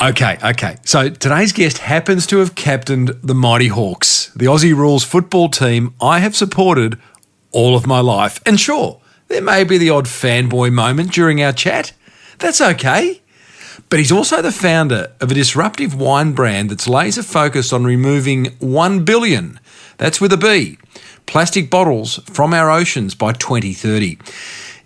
Okay. So today's guest happens to have captained the Mighty Hawks, the Aussie Rules Football team I have supported all of my life. And sure, there may be the odd fanboy moment during our chat. That's okay. But he's also the founder of a disruptive wine brand that's laser focused on removing 1 billion, that's with a B, plastic bottles from our oceans by 2030.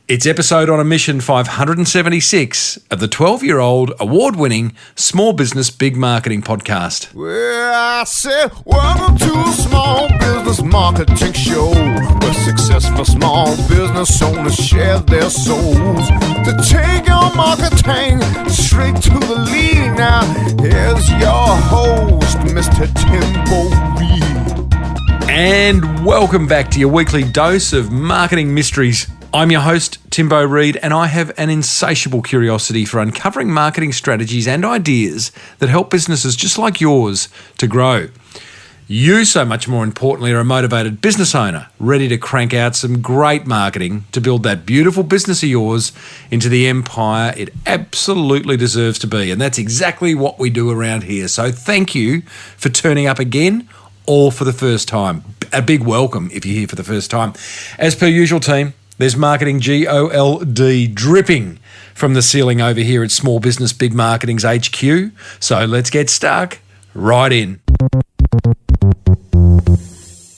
It's episode on a mission 576 of the 12-year-old award-winning Small Business Big Marketing podcast. Well, I said, welcome to a small business marketing show where successful small business owners share their souls to take your marketing straight to the lead. Now, here's your host, Mr. Timbo Reid. And welcome back to your weekly dose of marketing mysteries. I'm your host, Timbo Reid, and I have an insatiable curiosity for uncovering marketing strategies and ideas that help businesses just like yours to grow. You, so much more importantly, are a motivated business owner, ready to crank out some great marketing to build that beautiful business of yours into the empire it absolutely deserves to be. And that's exactly what we do around here. So thank you for turning up again or for the first time. A big welcome if you're here for the first time. As per usual, team, there's marketing GOLD dripping from the ceiling over here at Small Business Big Marketing's HQ. So let's get stuck right in.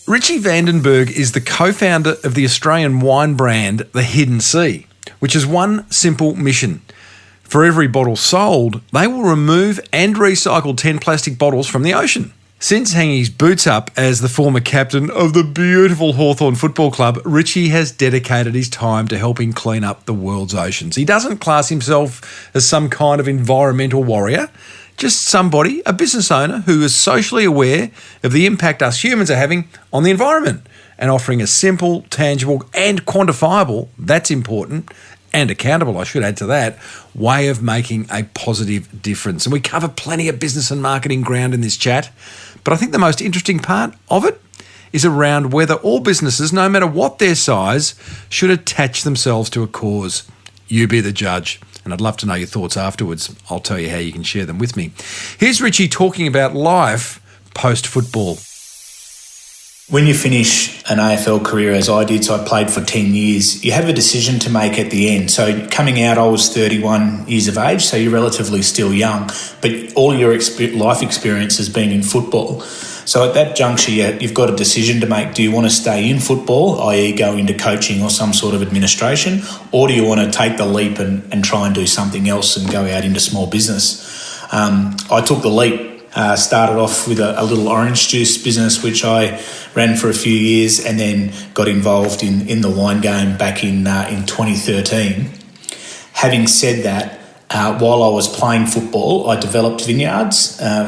Richie Vandenberg is the co-founder of the Australian wine brand The Hidden Sea, which has one simple mission. For every bottle sold, they will remove and recycle 10 plastic bottles from the ocean. Since hanging his boots up as the former captain of the beautiful Hawthorn Football Club, Richie has dedicated his time to helping clean up the world's oceans. He doesn't class himself as some kind of environmental warrior, just somebody, a business owner, who is socially aware of the impact us humans are having on the environment and offering a simple, tangible and quantifiable, that's important, and accountable, I should add to that, way of making a positive difference. And we cover plenty of business and marketing ground in this chat, but I think the most interesting part of it is around whether all businesses, no matter what their size, should attach themselves to a cause. You be the judge. And I'd love to know your thoughts afterwards. I'll tell you how you can share them with me. Here's Richie talking about life post-football. When you finish an AFL career, as I did, so I played for 10 years, you have a decision to make at the end. So coming out, I was 31 years of age, so you're relatively still young, but all your life experience has been in football. So at that juncture, you've got a decision to make. Do you want to stay in football, i.e. go into coaching or some sort of administration, or do you want to take the leap and try and do something else and go out into small business? I took the leap. Started off with a little orange juice business, which I ran for a few years, and then got involved in the wine game back in 2013. Having said that, while I was playing football, I developed vineyards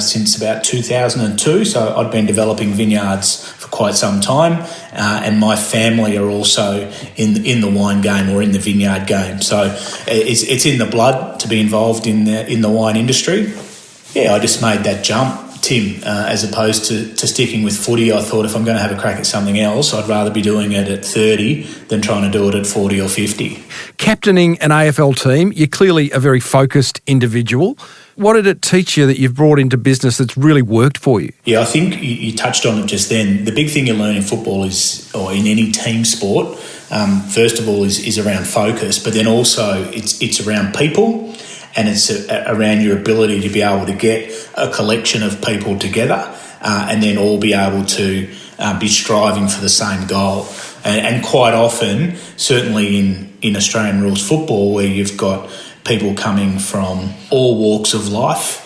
since about 2002. So I'd been developing vineyards for quite some time, and my family are also in the wine game or in the vineyard game. So it's in the blood to be involved in the wine industry. Yeah, I just made that jump, Tim, as opposed to sticking with footy. I thought if I'm going to have a crack at something else, I'd rather be doing it at 30 than trying to do it at 40 or 50. Captaining an AFL team, you're clearly a very focused individual. What did it teach you that you've brought into business that's really worked for you? Yeah, I think you touched on it just then. The big thing you learn in football is, or in any team sport, first of all, is around focus, but then also it's around people. And it's around your ability to be able to get a collection of people together and then all be able to be striving for the same goal. And quite often, certainly in Australian rules football, where you've got people coming from all walks of life,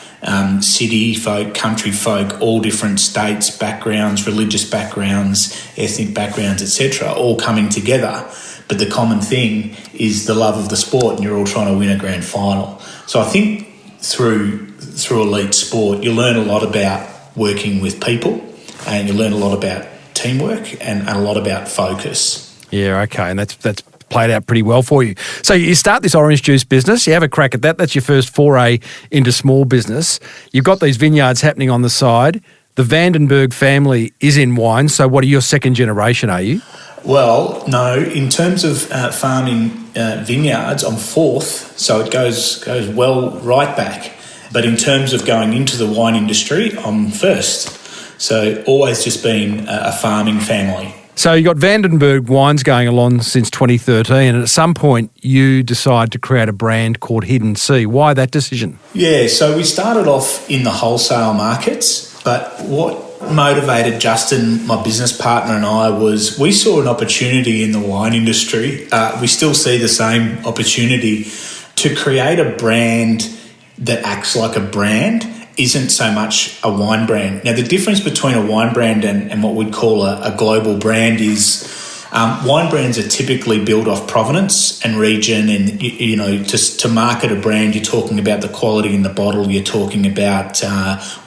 city folk, country folk, all different states, backgrounds, religious backgrounds, ethnic backgrounds, etc., all coming together. But the common thing is the love of the sport, and you're all trying to win a grand final. So I think through elite sport, you learn a lot about working with people, and you learn a lot about teamwork and a lot about focus. Yeah, okay, and that's played out pretty well for you. So you start this orange juice business, you have a crack at that. That's your first foray into small business. You've got these vineyards happening on the side. The Vandenberg family is in wine. So what are your second generation, are you? Well, no. In terms of farming vineyards, I'm fourth, so it goes well right back. But in terms of going into the wine industry, I'm first. So always just been a farming family. So you got Vandenberg wines going along since 2013, and at some point you decide to create a brand called Hidden Sea. Why that decision? Yeah, so we started off in the wholesale markets, but what motivated Justin, my business partner, and I was we saw an opportunity in the wine industry. We still see the same opportunity to create a brand that acts like a brand, isn't so much a wine brand. Now, the difference between a wine brand and what we'd call a global brand is wine brands are typically built off provenance and region, and to market a brand, you're talking about the quality in the bottle, you're talking about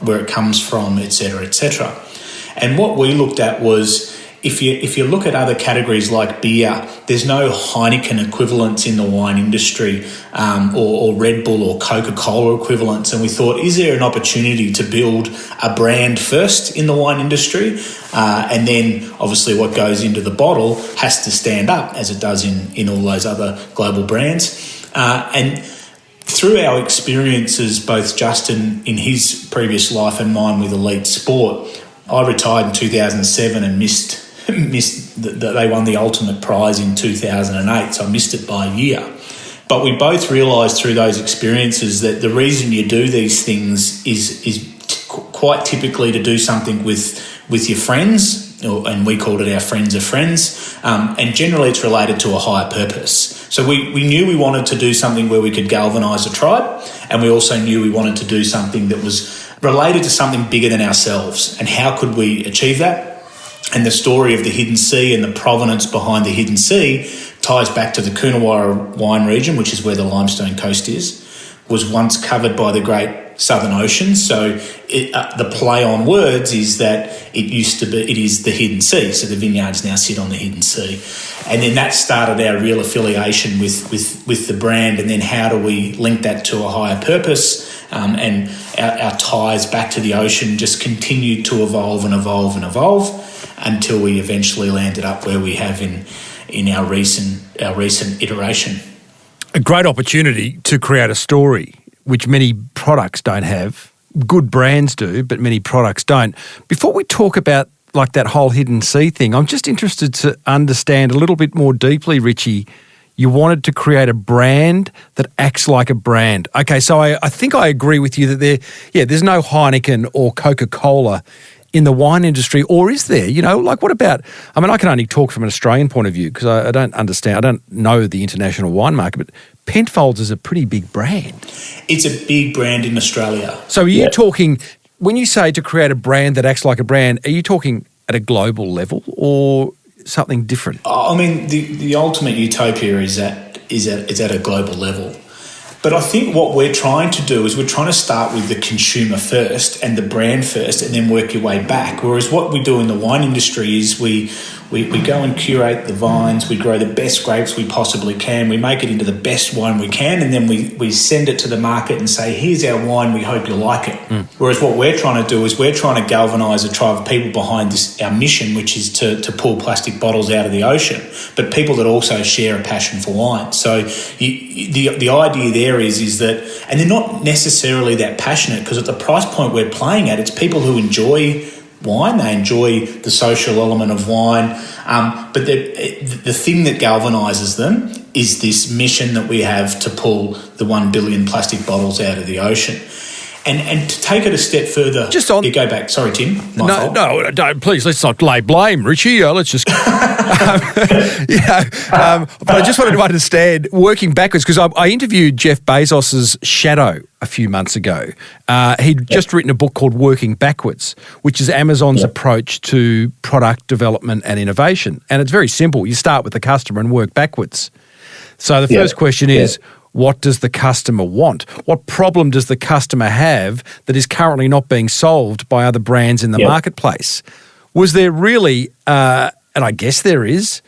where it comes from, etc., etc. And what we looked at was if you look at other categories like beer, there's no Heineken equivalents in the wine industry, or Red Bull or Coca-Cola equivalents. And we thought, is there an opportunity to build a brand first in the wine industry? And then obviously what goes into the bottle has to stand up as it does in all those other global brands. And through our experiences, both Justin in his previous life and mine with elite sport, I retired in 2007 and missed they won the ultimate prize in 2008, so I missed it by a year. But we both realised through those experiences that the reason you do these things is quite typically to do something with your friends, and we called it our friends of friends, and generally it's related to a higher purpose. So we knew we wanted to do something where we could galvanise a tribe, and we also knew we wanted to do something that was related to something bigger than ourselves. And how could we achieve that? And the story of the Hidden Sea and the provenance behind the Hidden Sea ties back to the Coonawarra wine region, which is where the Limestone Coast is, was once covered by the Great Southern Ocean. So the play on words is that it is the Hidden Sea. So the vineyards now sit on the Hidden Sea. And then that started our real affiliation with the brand. And then how do we link that to a higher purpose? And our ties back to the ocean just continued to evolve and evolve and evolve, until we eventually landed up where we have in our recent iteration. A great opportunity to create a story, which many products don't have. Good brands do, but many products don't. Before we talk about like that whole Hidden Sea thing, I'm just interested to understand a little bit more deeply, Richie. You wanted to create a brand that acts like a brand. Okay, so I think I agree with you that there's no Heineken or Coca-Cola in the wine industry, or is there? What about, I can only talk from an Australian point of view because I don't understand, I don't know the international wine market, but Penfolds is a pretty big brand. It's a big brand in Australia. So are you talking, when you say to create a brand that acts like a brand, are you talking at a global level or something different? The ultimate utopia is at a global level. But I think what we're trying to do is we're trying to start with the consumer first and the brand first and then work your way back. Whereas what we do in the wine industry is we go and curate the vines, we grow the best grapes we possibly can, we make it into the best wine we can, and then we send it to the market and say, here's our wine, we hope you like it. Whereas what we're trying to do is we're trying to galvanise a tribe of people behind our mission, which is to pull plastic bottles out of the ocean, but people that also share a passion for wine. So the idea there is that, and they're not necessarily that passionate, because at the price point we're playing at, it's people who enjoy wine, they enjoy the social element of wine, but the thing that galvanises them is this mission that we have to pull the 1 billion plastic bottles out of the ocean. And to take it a step further, you go back. Sorry, Tim. No, don't, please. Let's not lay blame, Richie. Let's just. But I just wanted to understand working backwards, because I interviewed Jeff Bezos's shadow a few months ago. He'd just written a book called Working Backwards, which is Amazon's approach to product development and innovation. And it's very simple. You start with the customer and work backwards. So the first question is, what does the customer want? What problem does the customer have that is currently not being solved by other brands in the marketplace? Was there really, and I guess there was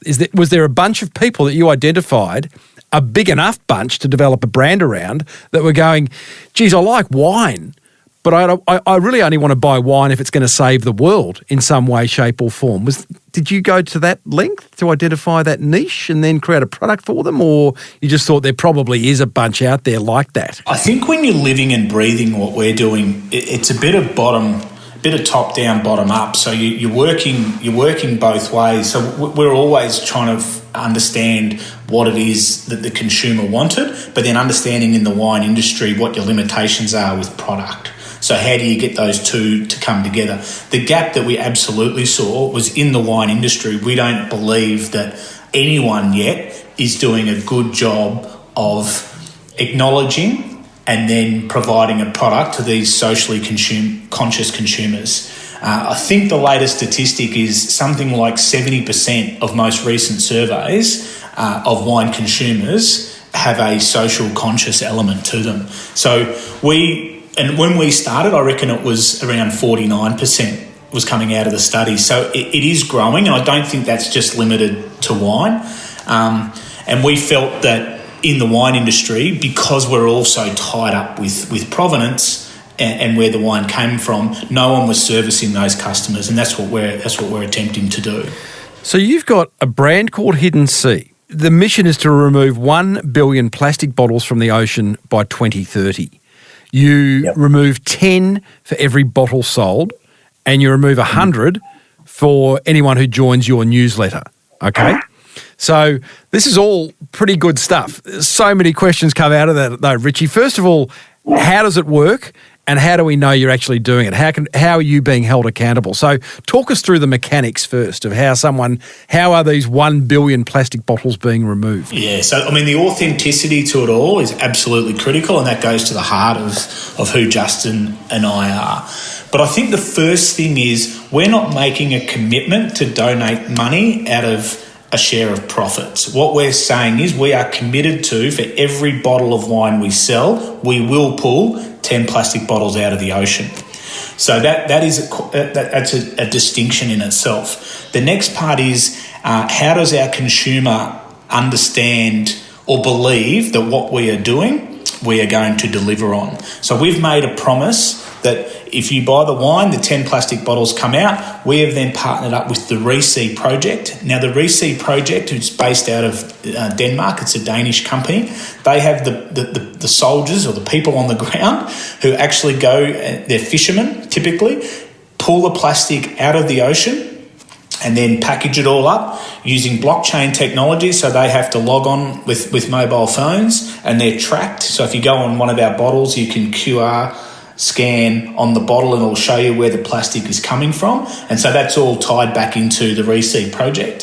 there a bunch of people that you identified, a big enough bunch to develop a brand around, that were going, geez, I like wine, but I really only want to buy wine if it's going to save the world in some way, shape or form. Did you go to that length to identify that niche and then create a product for them, or you just thought there probably is a bunch out there like that? I think when you're living and breathing what we're doing, it's a bit of top down, bottom up. So you're working both ways. So we're always trying to understand what it is that the consumer wanted, but then understanding in the wine industry what your limitations are with product. So how do you get those two to come together? The gap that we absolutely saw was in the wine industry. We don't believe that anyone yet is doing a good job of acknowledging and then providing a product to these socially conscious consumers. I think the latest statistic is something like 70% of most recent surveys of wine consumers have a social conscious element to them. So when we started, I reckon it was around 49% was coming out of the study. So it is growing, and I don't think that's just limited to wine. And we felt that in the wine industry, because we're also tied up with provenance and where the wine came from, no one was servicing those customers, and that's what we're attempting to do. So you've got a brand called Hidden Sea. The mission is to remove 1 billion plastic bottles from the ocean by 2030. You remove 10 for every bottle sold, and you remove 100 for anyone who joins your newsletter, okay? So this is all pretty good stuff. So many questions come out of that, though, Richie. First of all, how does it work, and how do we know you're actually doing it? How are you being held accountable? So talk us through the mechanics first of how are these 1 billion plastic bottles being removed? Yeah, so I mean the authenticity to it all is absolutely critical, and that goes to the heart of who Justin and I are. But I think the first thing is we're not making a commitment to donate money out of a share of profits. What we're saying is we are committed to, for every bottle of wine we sell, we will pull 10 plastic bottles out of the ocean. So that's a distinction in itself. The next part is how does our consumer understand or believe that what we are doing, we are going to deliver on. So we've made a promise that if you buy the wine, the 10 plastic bottles come out. We have then partnered up with the Richie Project. Now, the Richie Project, who's based out of Denmark, it's a Danish company. They have the soldiers or the people on the ground who actually go, they're fishermen typically, pull the plastic out of the ocean and then package it all up using blockchain technology. So they have to log on with mobile phones and they're tracked. So if you go on one of our bottles, you can QR scan on the bottle and it'll show you where the plastic is coming from. And so that's all tied back into the Richie Project.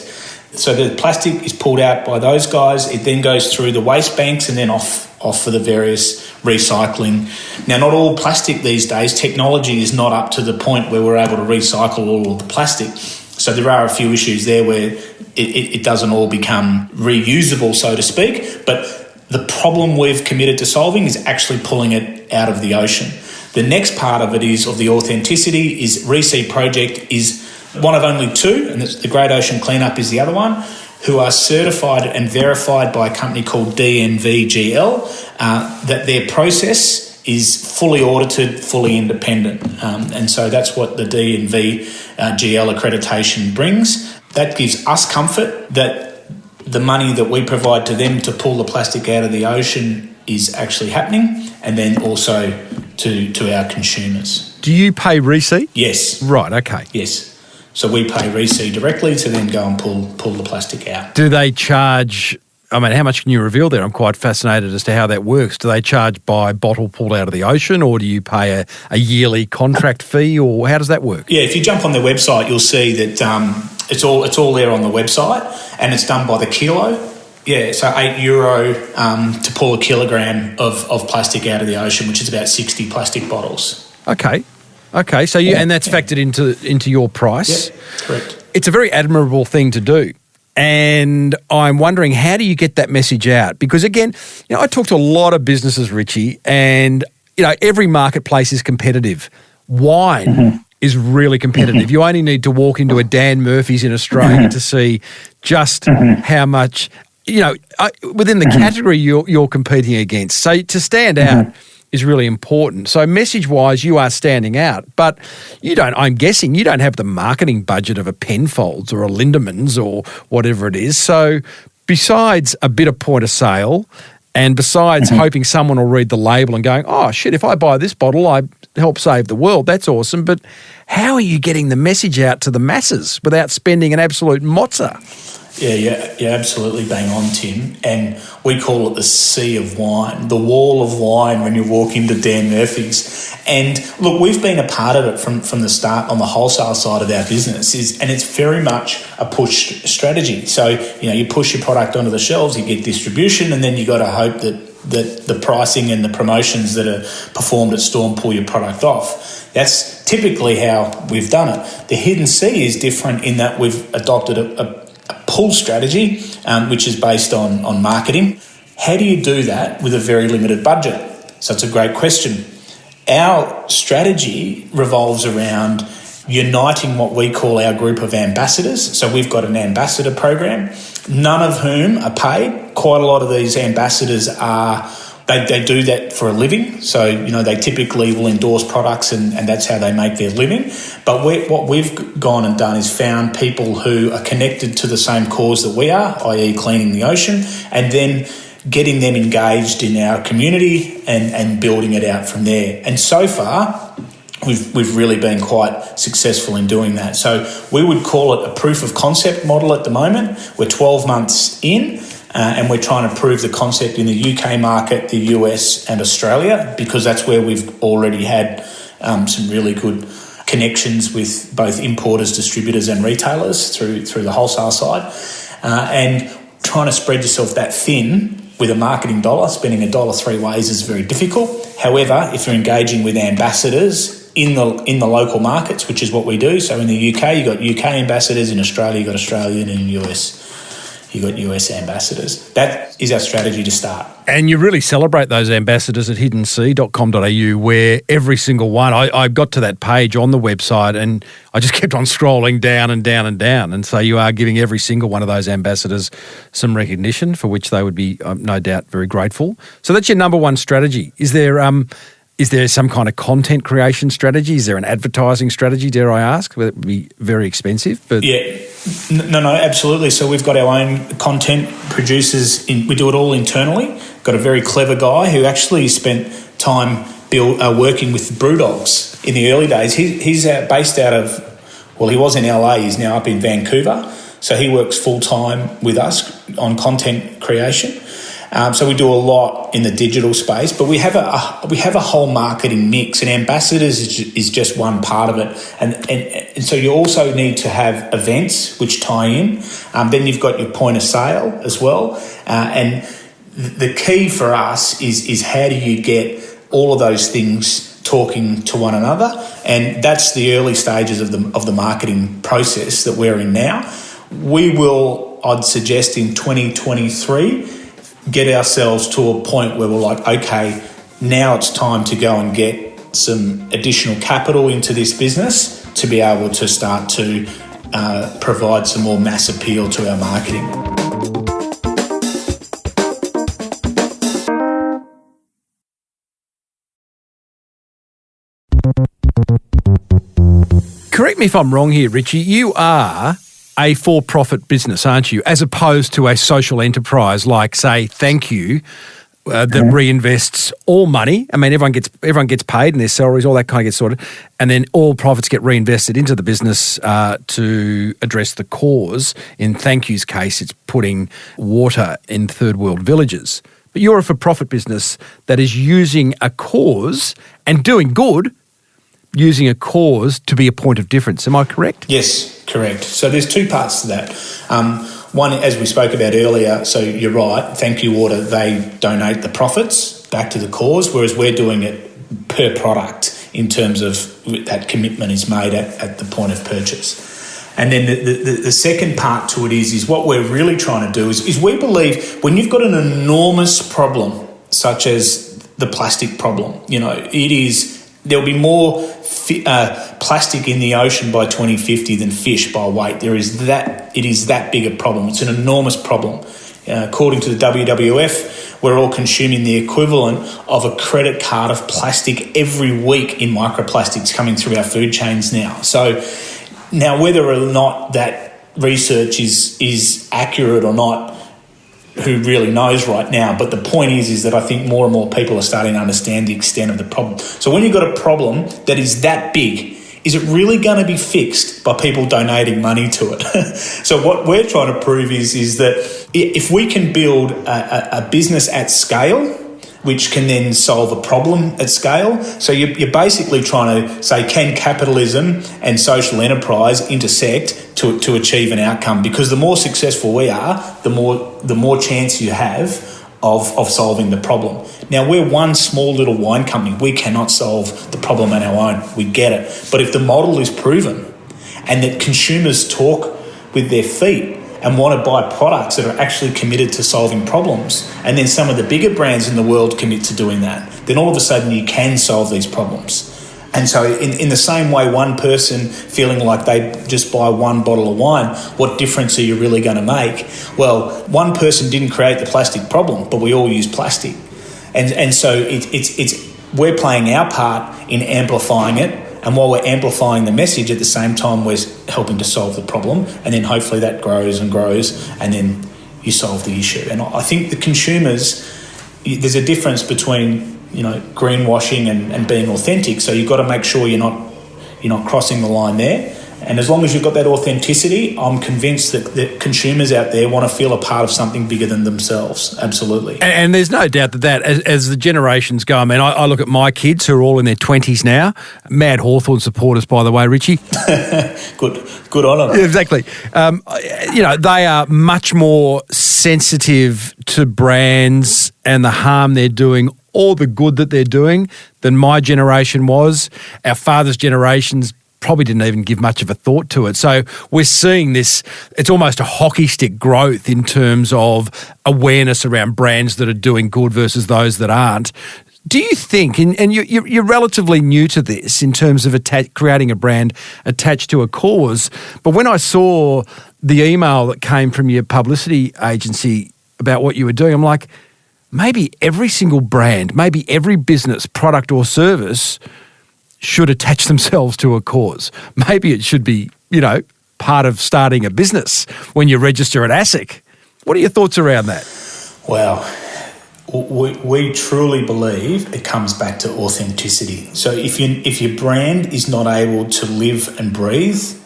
So the plastic is pulled out by those guys. It then goes through the waste banks and then off for the various recycling. Now, not all plastic these days, technology is not up to the point where we're able to recycle all of the plastic. So there are a few issues there where it doesn't all become reusable, so to speak. But the problem we've committed to solving is actually pulling it out of the ocean. The next part of it of the authenticity is Richie Project is one of only two, and the Great Ocean Cleanup is the other one, who are certified and verified by a company called DNVGL, that their process is fully audited, fully independent. And so that's what the DNVGL accreditation brings. That gives us comfort that the money that we provide to them to pull the plastic out of the ocean is actually happening, and then also to our consumers. Do you pay Richie? Yes. Right, okay. Yes. So we pay Richie directly to then go and pull the plastic out. Do they charge, I mean, how much can you reveal there? I'm quite fascinated as to how that works. Do they charge by bottle pulled out of the ocean, or do you pay a yearly contract fee, or how does that work? Yeah, if you jump on their website, you'll see that it's all there on the website, and it's done by the kilo. Yeah, so €8 to pull a kilogram of plastic out of the ocean, which is about 60 plastic bottles. Okay, so and that's factored into your price. Yeah, correct. It's a very admirable thing to do. And I'm wondering, how do you get that message out? Because again, I talk to a lot of businesses, Richie, and every marketplace is competitive. Wine is really competitive. You only need to walk into a Dan Murphy's in Australia to see just how much, within the category you're competing against. So to stand out, is really important. So message-wise, you are standing out, but I'm guessing you don't have the marketing budget of a Penfolds or a Lindeman's or whatever it is. So besides a bit of point of sale and besides hoping someone will read the label and going, oh, shit, if I buy this bottle, I help save the world, that's awesome. But how are you getting the message out to the masses without spending an absolute mozza? Yeah, you're absolutely bang on, Tim. And we call it the sea of wine, the wall of wine when you walk into Dan Murphy's. And look, we've been a part of it from the start on the wholesale side of our business, and it's very much a push strategy. So, you push your product onto the shelves, you get distribution, and then you got to hope that the pricing and the promotions that are performed at store pull your product off. That's typically how we've done it. The Hidden Sea is different in that we've adopted a pull strategy, which is based on marketing. How do you do that with a very limited budget? So it's a great question. Our strategy revolves around uniting what we call our group of ambassadors. So we've got an ambassador program, none of whom are paid. Quite a lot of these ambassadors they do that for a living. So, they typically will endorse products and that's how they make their living. But what we've gone and done is found people who are connected to the same cause that we are, i.e. cleaning the ocean, and then getting them engaged in our community and building it out from there. And so far, we've really been quite successful in doing that. So we would call it a proof of concept model at the moment. We're 12 months in. And we're trying to prove the concept in the UK market, the US and Australia, because that's where we've already had some really good connections with both importers, distributors and retailers through the wholesale side. And trying to spread yourself that thin with a marketing dollar, spending a dollar three ways is very difficult. However, if you're engaging with ambassadors in the local markets, which is what we do, so in the UK, you've got UK ambassadors, in Australia, you've got Australian, and in the US, you've got US ambassadors. That is our strategy to start. And you really celebrate those ambassadors at hiddensea.com.au, where every single one, I got to that page on the website and I just kept on scrolling down and down and down. And so you are giving every single one of those ambassadors some recognition, for which they would be, no doubt, very grateful. So that's your number one strategy. Is there some kind of content creation strategy? Is there an advertising strategy, dare I ask? It would be very expensive. But yeah, no, absolutely. So we've got our own content producers. We do it all internally. Got a very clever guy who actually spent time working with the Brewdogs in the early days. He's based out of, he was in LA. He's now up in Vancouver. So he works full-time with us on content creation. So we do a lot in the digital space, but we have a whole marketing mix, and ambassadors is just one part of it. And so you also need to have events which tie in. Then you've got your point of sale as well. And the key for us is how do you get all of those things talking to one another? And that's the early stages of the marketing process that we're in now. We will, I'd suggest, in 2023, get ourselves to a point where we're like, okay, now it's time to go and get some additional capital into this business to be able to start to provide some more mass appeal to our marketing. correct me if I'm wrong here, Richie, you are a for-profit business, aren't you? As opposed to a social enterprise like, say, Thank You, that reinvests all money. I mean, everyone gets paid and their salaries, all that kind of gets sorted, and then all profits get reinvested into the business to address the cause. In Thank You's case, it's putting water in third world villages. But you're a for-profit business that is using a cause and doing good, using a cause to be a point of difference. Am I correct? Yes, correct. So there's two parts to that. One, as we spoke about earlier, so you're right, Thank You Water, they donate the profits back to the cause, whereas we're doing it per product in terms of that commitment is made at the point of purchase. And then the second part to it is what we're really trying to do is we believe when you've got an enormous problem, such as the plastic problem, there'll be more plastic in the ocean by 2050 than fish by weight. It is that big a problem. It's an enormous problem. According to the WWF, we're all consuming the equivalent of a credit card of plastic every week in microplastics coming through our food chains now. So now whether or not that research is accurate or not, who really knows right now, but the point is that I think more and more people are starting to understand the extent of the problem. So when you've got a problem that is that big, is it really going to be fixed by people donating money to it? So what we're trying to prove is that if we can build a business at scale, which can then solve a problem at scale. So you're basically trying to say, can capitalism and social enterprise intersect to achieve an outcome? Because the more successful we are, the more chance you have of solving the problem. Now, we're one small little wine company. We cannot solve the problem on our own. We get it. But if the model is proven and that consumers talk with their feet and want to buy products that are actually committed to solving problems, and then some of the bigger brands in the world commit to doing that, then all of a sudden you can solve these problems. And so in the same way, one person feeling like they just buy one bottle of wine, what difference are you really going to make? Well, one person didn't create the plastic problem, but we all use plastic. And so it's we're playing our part in amplifying it. And while we're amplifying the message, at the same time, we're helping to solve the problem. And then hopefully that grows and grows, and then you solve the issue. And I think the consumers, there's a difference between, greenwashing and being authentic. So you've got to make sure you're not crossing the line there. And as long as you've got that authenticity, I'm convinced that consumers out there want to feel a part of something bigger than themselves. Absolutely. And there's no doubt that as the generations go, I mean, I look at my kids who are all in their 20s now, mad Hawthorn supporters, by the way, Richie. Good on them. Exactly. They are much more sensitive to brands and the harm they're doing, or the good that they're doing, than my generation was. Our father's generations probably didn't even give much of a thought to it. So we're seeing this, it's almost a hockey stick growth in terms of awareness around brands that are doing good versus those that aren't. Do you think, and you're relatively new to this in terms of creating a brand attached to a cause, but when I saw the email that came from your publicity agency about what you were doing, I'm like, maybe every single brand, maybe every business, product or service should attach themselves to a cause. Maybe it should be, part of starting a business when you register at ASIC. What are your thoughts around that? Well, we truly believe it comes back to authenticity. So if your brand is not able to live and breathe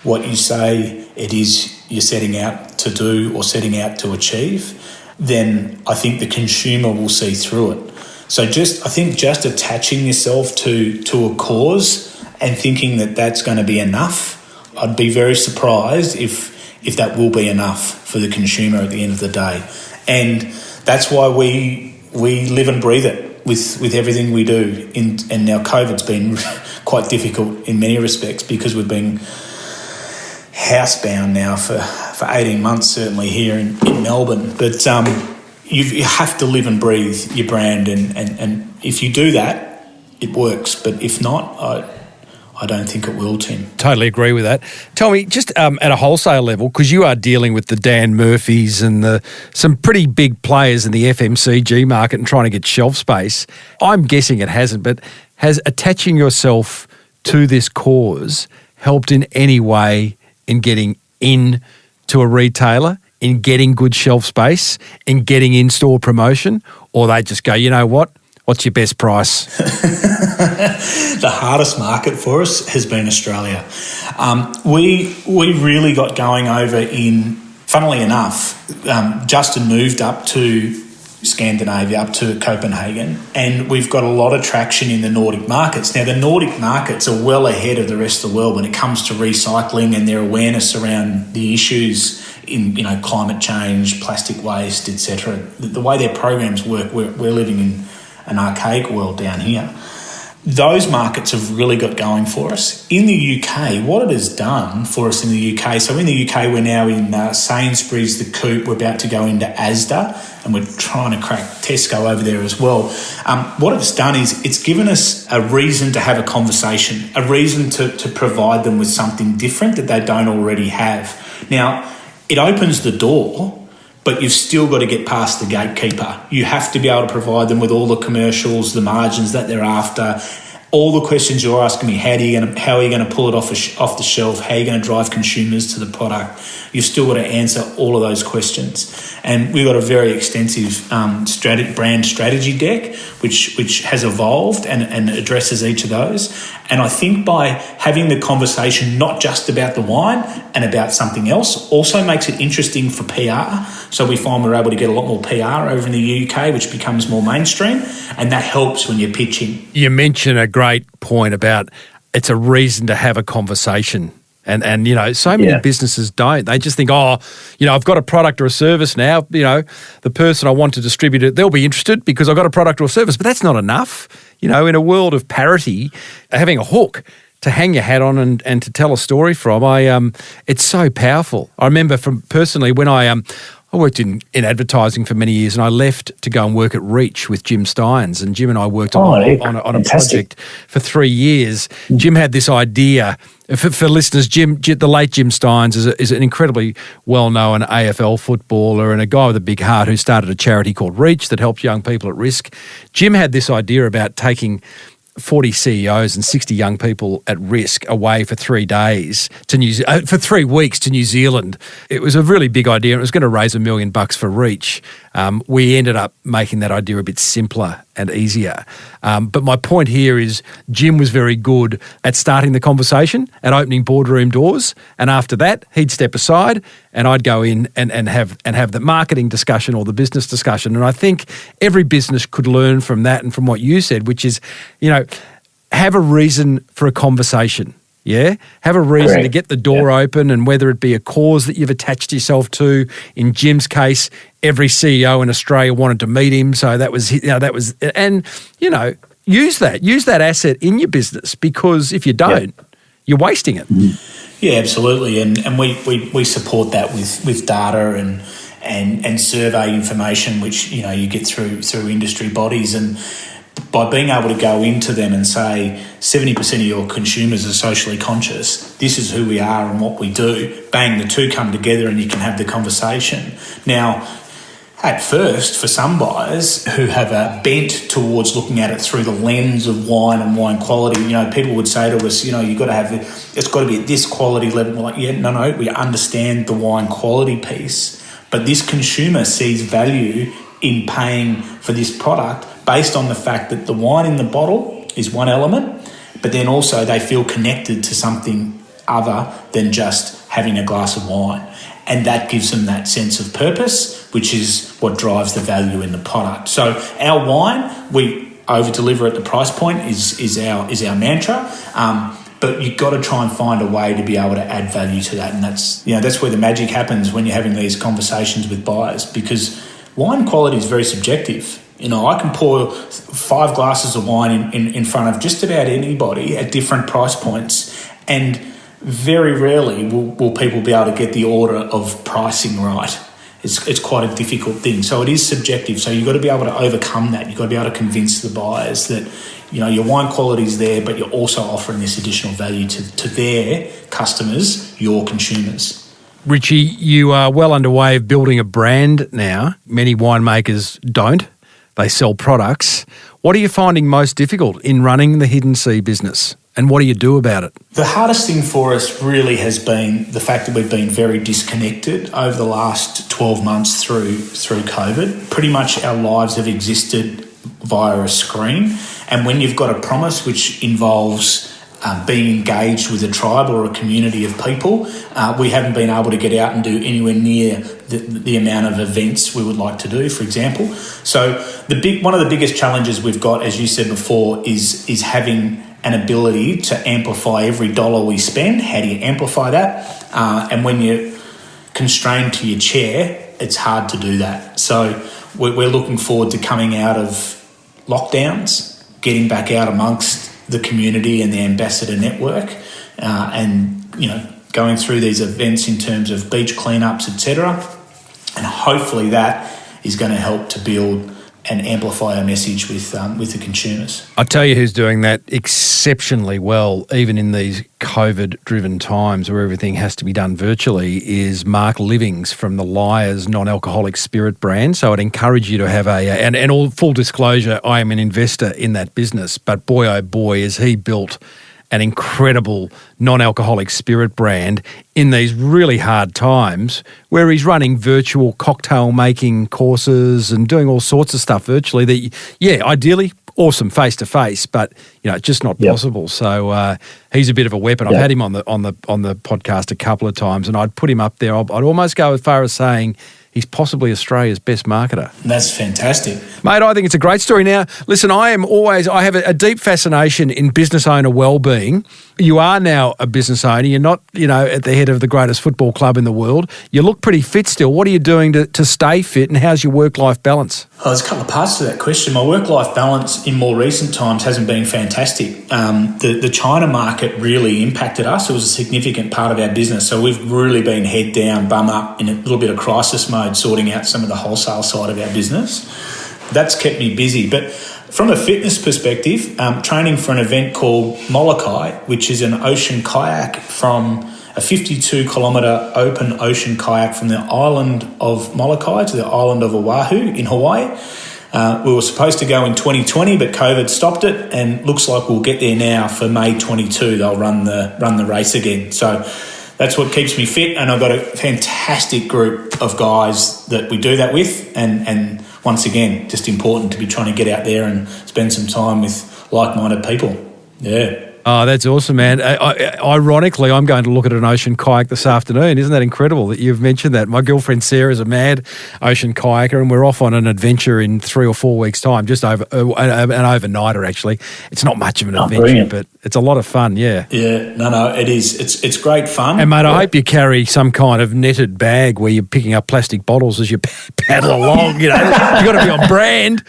what you say it is you're setting out to do or setting out to achieve, then I think the consumer will see through it. So just attaching yourself to a cause and thinking that that's going to be enough, I'd be very surprised if that will be enough for the consumer at the end of the day. And that's why we live and breathe it with everything we do. And now COVID's been quite difficult in many respects because we've been housebound now for 18 months, certainly here in Melbourne. But you have to live and breathe your brand, and if you do that, it works. But if not, I don't think it will, Tim. Totally agree with that. Tell me, just at a wholesale level, because you are dealing with the Dan Murphys and some pretty big players in the FMCG market and trying to get shelf space, I'm guessing it hasn't, but has attaching yourself to this cause helped in any way in getting in to a retailer, in getting good shelf space, in getting in-store promotion, or they just go, you know what? What's your best price? The hardest market for us has been Australia. We really got going over in, funnily enough, Justin moved up to Scandinavia, up to Copenhagen, and we've got a lot of traction in the Nordic markets. Now, the Nordic markets are well ahead of the rest of the world when it comes to recycling and their awareness around the issues in climate change, plastic waste, etc. The way their programs work, we're living in an archaic world down here. Those markets have really got going for us. In the UK, what it has done for us in the UK, so in the UK we're now in Sainsbury's, the Coop, we're about to go into Asda, and we're trying to crack Tesco over there as well. What it's done is it's given us a reason to have a conversation, a reason to provide them with something different that they don't already have. Now, it opens the door, but you've still got to get past the gatekeeper. You have to be able to provide them with all the commercials, the margins that they're after. All the questions you're asking me, how are you going to pull it off the shelf? How are you going to drive consumers to the product? You've still got to answer all of those questions. And we've got a very extensive brand strategy deck, which has evolved and addresses each of those. And I think by having the conversation not just about the wine and about something else also makes it interesting for PR. So we find we're able to get a lot more PR over in the UK, which becomes more mainstream, and that helps when you're pitching. You mention a great point about it's a reason to have a conversation. And you know, so many businesses don't. They just think, I've got a product or a service now. You know, the person I want to distribute it, they'll be interested because I've got a product or a service. But that's not enough. You know, in a world of parity, having a hook to hang your hat on and to tell a story from, it's so powerful. I remember personally when I worked in advertising for many years, and I left to go and work at Reach with Jim Steins. And Jim and I worked on a project for 3 years. Jim had this idea. For listeners, the late Jim Steins is an incredibly well-known AFL footballer and a guy with a big heart who started a charity called Reach that helps young people at risk. Jim had this idea about taking 40 CEOs and 60 young people at risk away for 3 days for 3 weeks to New Zealand. It was a really big idea. It was going to raise $1 million for Reach. We ended up making that idea a bit simpler and easier. But my point here is Jim was very good at starting the conversation, at opening boardroom doors, and after that he'd step aside and I'd go in and have the marketing discussion or the business discussion. And I think every business could learn from that and from what you said, which is, have a reason for a conversation. Yeah, have a reason to get the door open, and whether it be a cause that you've attached yourself to. In Jim's case, every CEO in Australia wanted to meet him, so that was use that asset in your business, because if you don't, you're wasting it. Yeah, absolutely, and we support that with data and survey information, which you get through industry bodies. And by being able to go into them and say 70% of your consumers are socially conscious, this is who we are and what we do, bang, the two come together and you can have the conversation. Now, at first, for some buyers who have a bent towards looking at it through the lens of wine and wine quality, people would say to us, you've got to have it's got to be at this quality level. We're like, no, we understand the wine quality piece, but this consumer sees value in paying for this product based on the fact that the wine in the bottle is one element, but then also they feel connected to something other than just having a glass of wine. And that gives them that sense of purpose, which is what drives the value in the product. So our wine, we over-deliver at the price point is our mantra. But you've got to try and find a way to be able to add value to that. And that's where the magic happens when you're having these conversations with buyers, because wine quality is very subjective. I can pour 5 glasses of wine in front of just about anybody at different price points, and very rarely will people be able to get the order of pricing right. It's quite a difficult thing. So it is subjective. So you've got to be able to overcome that. You've got to be able to convince the buyers that your wine quality is there, but you're also offering this additional value to their customers, your consumers. Richie, you are well underway of building a brand now. Many winemakers don't. They sell products. What are you finding most difficult in running the Hidden Sea business, and what do you do about it? The hardest thing for us really has been the fact that we've been very disconnected over the last 12 months through COVID. Pretty much our lives have existed via a screen, and when you've got a promise which involves being engaged with a tribe or a community of people, we haven't been able to get out and do anywhere near the amount of events we would like to do, for example. So one of the biggest challenges we've got, as you said before, is having an ability to amplify every dollar we spend. How do you amplify that? And when you're constrained to your chair, it's hard to do that. So we're looking forward to coming out of lockdowns, getting back out amongst the community and the ambassador network, and going through these events in terms of beach cleanups, etc. And hopefully that is going to help to build and amplify our message with the consumers. I tell you who's doing that exceptionally well, even in these COVID-driven times where everything has to be done virtually, is Mark Livings from the Liars non-alcoholic spirit brand. So I'd encourage you to have and all full disclosure, I am an investor in that business, but boy, oh boy, has he built an incredible non-alcoholic spirit brand in these really hard times where he's running virtual cocktail making courses and doing all sorts of stuff virtually that, ideally awesome face-to-face, but, it's just not possible. So he's a bit of a weapon. I've had him on the podcast a couple of times, and I'd put him up there. I'd almost go as far as saying he's possibly Australia's best marketer. That's fantastic. Mate, I think it's a great story. Now, listen, I have a deep fascination in business owner well-being. You are now a business owner. You're not, at the head of the greatest football club in the world. You look pretty fit still. What are you doing to stay fit, and how's your work-life balance? Oh, there's a couple of parts to that question. My work-life balance in more recent times hasn't been fantastic. The China market really impacted us. It was a significant part of our business. So we've really been head down, bum up, in a little bit of crisis mode, sorting out some of the wholesale side of our business. That's kept me busy. But from a fitness perspective, training for an event called Molokai, which is an ocean kayak from a 52-kilometre open ocean kayak from the island of Molokai to the island of Oahu in Hawaii. We were supposed to go in 2020, but COVID stopped it, and looks like we'll get there now for May 22. They'll run the race again. So that's what keeps me fit, and I've got a fantastic group of guys that we do that with, and once again, just important to be trying to get out there and spend some time with like-minded people. Yeah. Oh, that's awesome, man. Ironically, I'm going to look at an ocean kayak this afternoon. Isn't that incredible that you've mentioned that? My girlfriend Sarah's a mad ocean kayaker, and we're off on an adventure in 3 or 4 weeks' time, just over an overnighter, actually. It's not much of an adventure, brilliant. But it's a lot of fun, yeah. Yeah, no, it is. It's great fun. And, mate, I hope you carry some kind of netted bag where you're picking up plastic bottles as you paddle along. You've got to be on brand.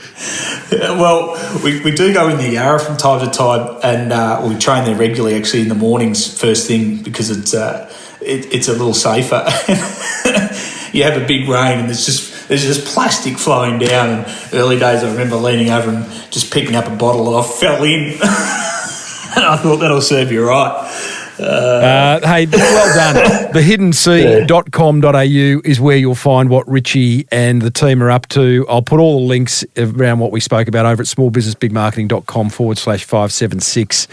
Well, we do go in the Yarra from time to time, and we train there regularly, actually, in the mornings first thing, because it's a little safer. You have a big rain and there's just plastic flowing down, and early days I remember leaning over and just picking up a bottle, and I fell in. And I thought, that'll serve you right. Hey, well done. Thehiddenc.com.au is where you'll find what Richie and the team are up to. I'll put all the links around what we spoke about over at smallbusinessbigmarketing.com/576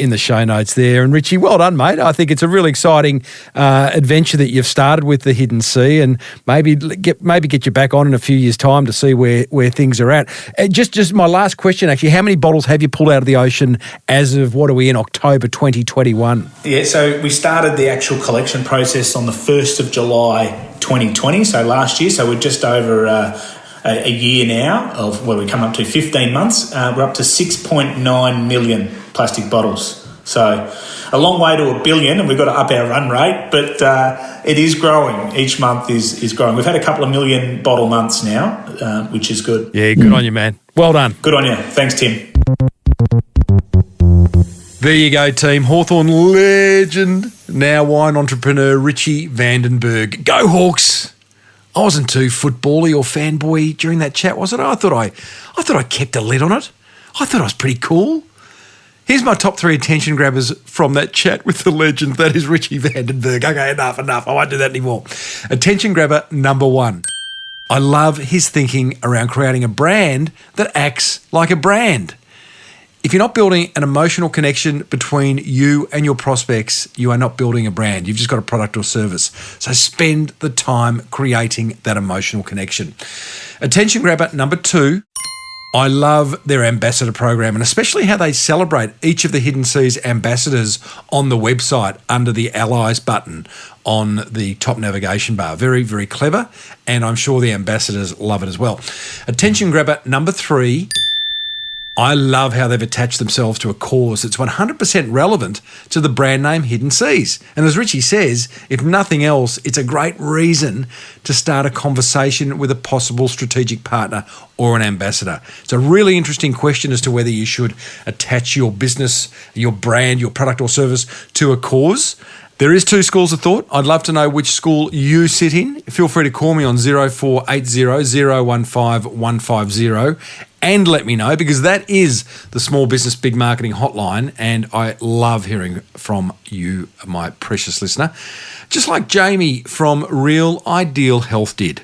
in the show notes there. And Richie, well done, mate. I think it's a really exciting adventure that you've started with the Hidden Sea, and maybe get you back on in a few years' time to see where things are at. Just my last question, actually, how many bottles have you pulled out of the ocean as of, what are we in, October 2021? Yeah, so we started the actual collection process on the 1st of July 2020, so last year. So we're just over a year now of where we come up to 15 months. We're up to 6.9 million plastic bottles. So a long way to 1 billion, and we've got to up our run rate, but it is growing. Each month is growing. We've had a couple of million bottle months now, which is good. Yeah, good on you, man. Well done. Good on you. Thanks, Tim. There you go, team. Hawthorn legend, now wine entrepreneur Richie Vandenberg. Go Hawks! I wasn't too football-y or fanboy during that chat, was it? I thought I kept a lid on it. I thought I was pretty cool. Here's my top 3 attention grabbers from that chat with the legend. That is Richie Vandenberg. Okay, enough. I won't do that anymore. Attention grabber number 1. I love his thinking around creating a brand that acts like a brand. If you're not building an emotional connection between you and your prospects, you are not building a brand. You've just got a product or service. So spend the time creating that emotional connection. Attention grabber number 2. I love their ambassador program, and especially how they celebrate each of the Hidden Seas ambassadors on the website under the Allies button on the top navigation bar. Very, very clever, and I'm sure the ambassadors love it as well. Attention grabber number 3. I love how they've attached themselves to a cause that's 100% relevant to the brand name Hidden Seas. And as Richie says, if nothing else, it's a great reason to start a conversation with a possible strategic partner or an ambassador. It's a really interesting question as to whether you should attach your business, your brand, your product or service to a cause. There is two schools of thought. I'd love to know which school you sit in. Feel free to call me on 0480 015 150 and let me know, because that is the Small Business Big Marketing Hotline, and I love hearing from you, my precious listener, just like Jamie from Real Ideal Health did.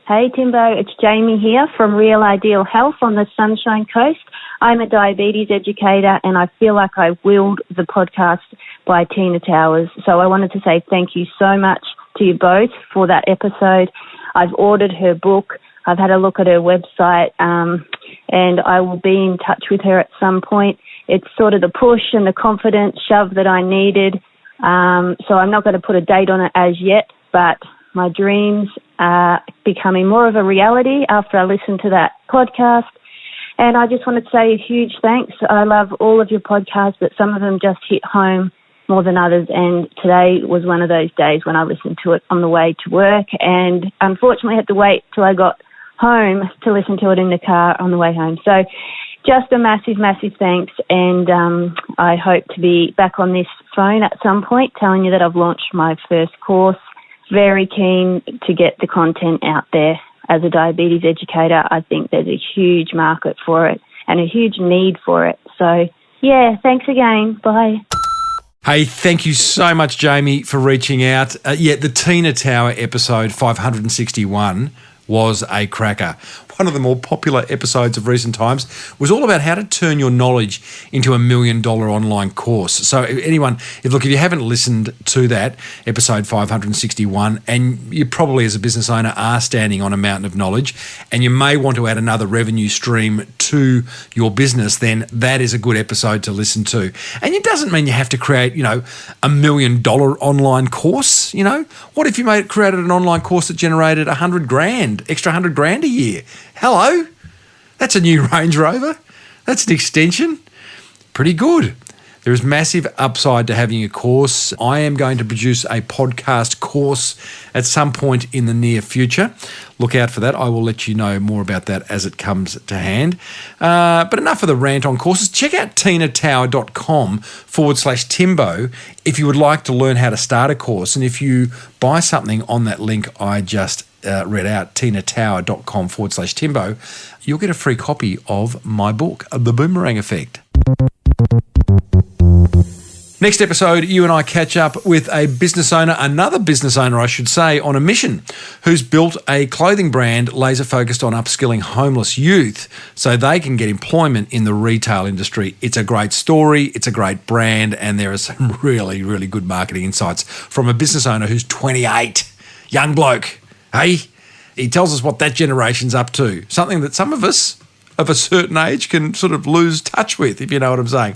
Hey Timbo, it's Jamie here from Real Ideal Health on the Sunshine Coast. I'm a diabetes educator and I feel like I willed the podcast by Tina Towers. So I wanted to say thank you so much to you both for that episode. I've ordered her book. I've had a look at her website and I will be in touch with her at some point. It's sort of the push and the confidence shove that I needed. So I'm not going to put a date on it as yet, but my dreams are becoming more of a reality after I listened to that podcast. And I just want to say a huge thanks. I love all of your podcasts, but some of them just hit home more than others. And today was one of those days when I listened to it on the way to work, and unfortunately had to wait till I got home to listen to it in the car on the way home. So just a massive, massive thanks. And I hope to be back on this phone at some point telling you that I've launched my first course. Very keen to get the content out there. As a diabetes educator, I think there's a huge market for it and a huge need for it. So, yeah, thanks again. Bye. Hey, thank you so much, Jamie, for reaching out. The Tina Tower episode 561 was a cracker. One of the more popular episodes of recent times was all about how to turn your knowledge into $1 million online course. So if you haven't listened to that, episode 561, and you probably as a business owner are standing on a mountain of knowledge and you may want to add another revenue stream to your business, then that is a good episode to listen to. And it doesn't mean you have to create, $1 million online course. What if you created an online course that generated extra $100,000 a year? Hello, that's a new Range Rover. That's an extension. Pretty good. There is massive upside to having a course. I am going to produce a podcast course at some point in the near future. Look out for that. I will let you know more about that as it comes to hand. But enough of the rant on courses. Check out tinatower.com/Timbo if you would like to learn how to start a course. And if you buy something on that link I just read out, tinatower.com/Timbo, you'll get a free copy of my book, The Boomerang Effect. Next episode, you and I catch up with another business owner, I should say, on a mission, who's built a clothing brand laser focused on upskilling homeless youth so they can get employment in the retail industry. It's a great story, it's a great brand, and there are some really, really good marketing insights from a business owner who's 28, young bloke. Hey, he tells us what that generation's up to, something that some of us of a certain age can sort of lose touch with, if you know what I'm saying.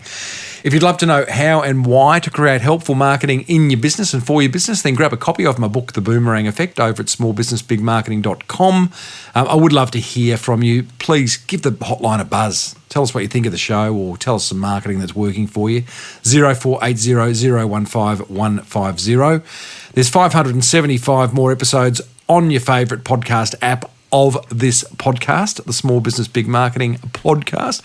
If you'd love to know how and why to create helpful marketing in your business and for your business, then grab a copy of my book, The Boomerang Effect, over at smallbusinessbigmarketing.com. I would love to hear from you. Please give the hotline a buzz. Tell us what you think of the show, or tell us some marketing that's working for you. 0480 015 150. There's 575 more episodes on your favourite podcast app of this podcast, the Small Business Big Marketing podcast.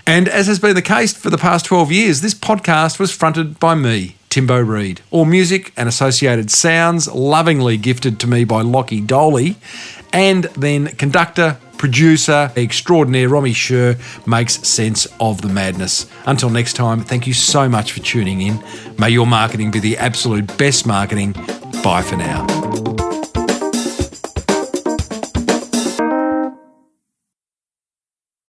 And as has been the case for the past 12 years, this podcast was fronted by me, Timbo Reid. All music and associated sounds lovingly gifted to me by Lockie Doley. And then conductor, producer extraordinaire Romy Sher makes sense of the madness. Until next time, thank you so much for tuning in. May your marketing be the absolute best marketing. Bye for now.